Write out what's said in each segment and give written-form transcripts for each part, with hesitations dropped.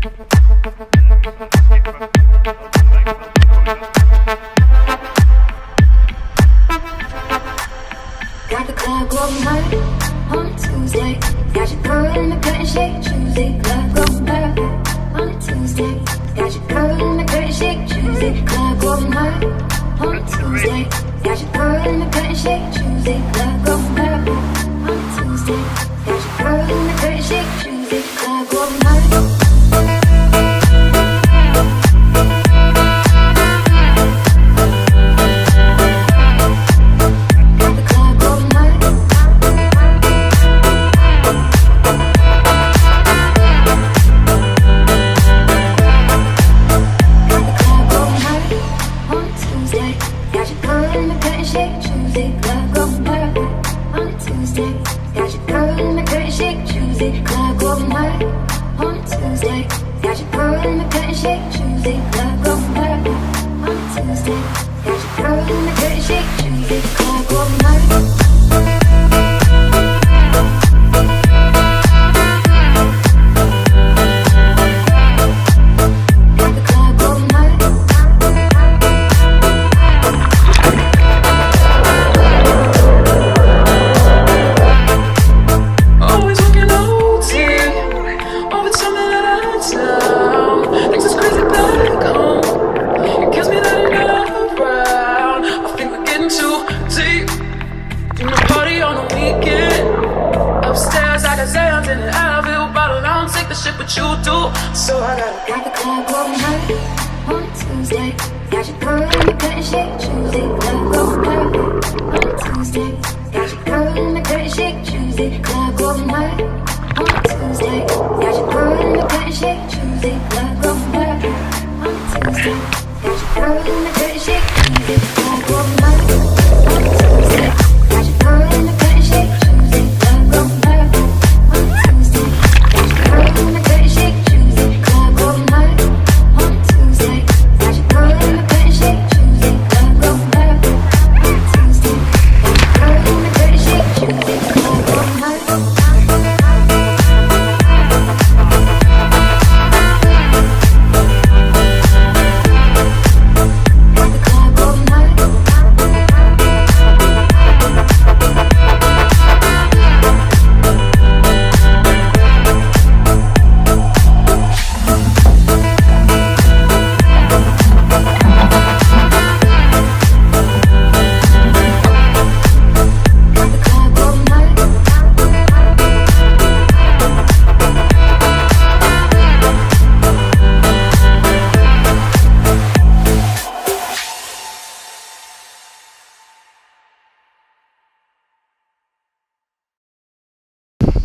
Got the club going hard on a Tuesday. Got your girl in the curtain shake Tuesday. Club going hard on a Tuesday. Got your girl in the curtain shake Tuesday. Club going hard on a Tuesday. Got your girl in the curtain shake Tuesday. Club going hard on a Tuesday. Got your girl in the curtain shake Tuesday. Club going hard.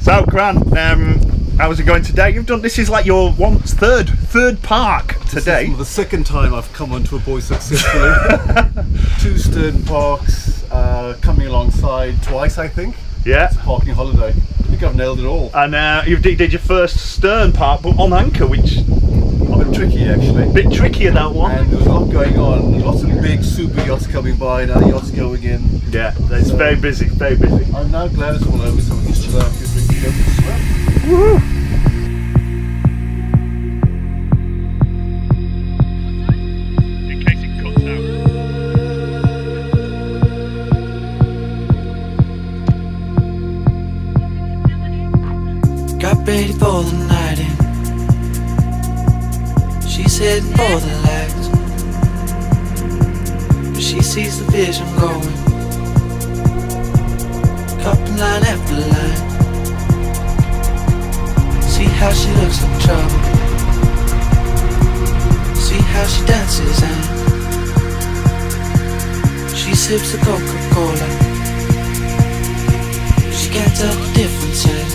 So, Grant, how's it going today? You've done, this is like your third park today. This is the second time I've come onto a buoy successfully. 2 stern parks, coming alongside twice, I think. Yeah. It's a parking holiday. I think I've nailed it all. And you did your first stern park, but on anchor, which... A bit tricky, actually. A bit trickier, that one. And there was a lot going on. Lots of big super yachts coming by, now the yachts going in. Yeah, it's very busy, very busy. I'm now glad it's all over, so we can chill out and drink together as well. Woo! In case it cuts out. Got ready for the night in. She's heading for the lights, but she sees the vision going, cupping line after line. See how she looks like trouble, see how she dances and she sips the Coca-Cola. She can't tell the difference yet.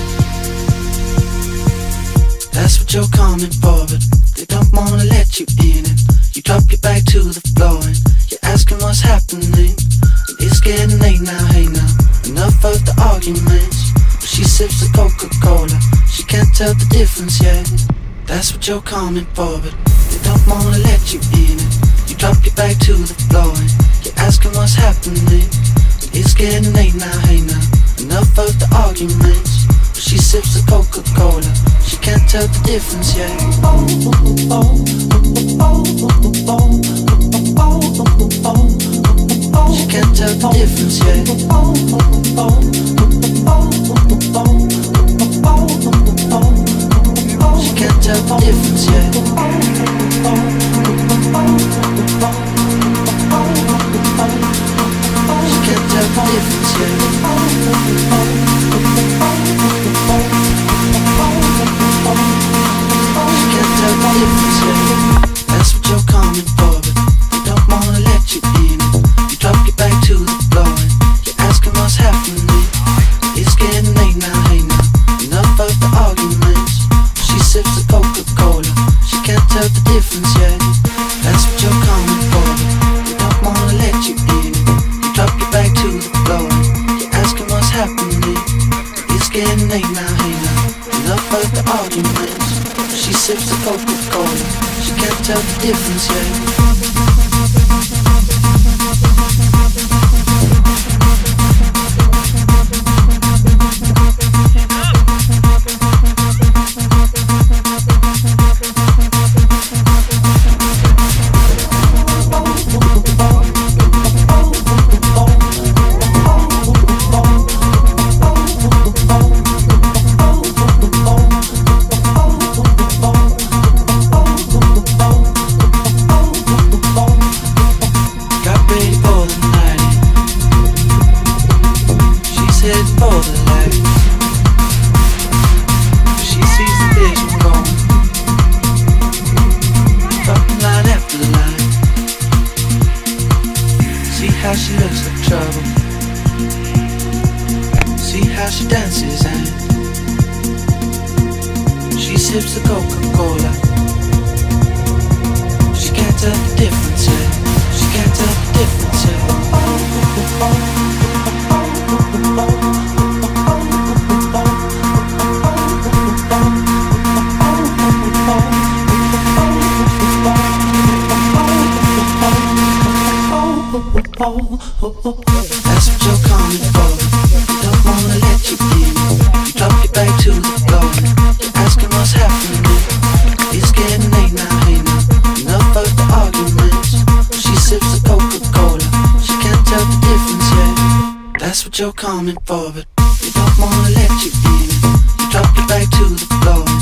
That's what you're coming for, but they don't wanna let you in, and you drop your back to the floor and you're asking what's happening. And it's getting late now, hey now, enough of the arguments. But she sips the Coca-Cola, she can't tell the difference yet. That's what you're coming for, but they don't wanna let you in, and you drop your back to the floor and you're asking what's happening. And it's getting late now, hey now, enough of the arguments. But She sips the Coca-Cola, she can't tell the difference yet. She can't tell the difference yet. She can't tell the difference yet. She can't tell the difference yet. She can't tell the difference yet. That's what you're coming for, but they don't wanna let you in. You drop your back to the floor and you're asking what's happening. It's getting late now, hey now. Enough of the arguments. She sips the Coca-Cola, she can't tell the difference yet. That's what you're coming for, but they don't wanna let you in. You drop your back to the floor and you're asking what's happening. It's getting late now, hey now. Enough of the arguments. She sips the Coca-Cola, she can't tell the difference yet. Sips the Coca-Cola. She can't tell the difference yet. She can't tell the difference yet. That's what you're coming for. They don't wanna let you in. You drop your back to the floor. Asking what's happening. It's getting late now, hey now. Enough of the arguments. She sips the Coca-Cola, she can't tell the difference yet. That's what you're coming for, but they don't wanna let you in. You drop your back to the floor.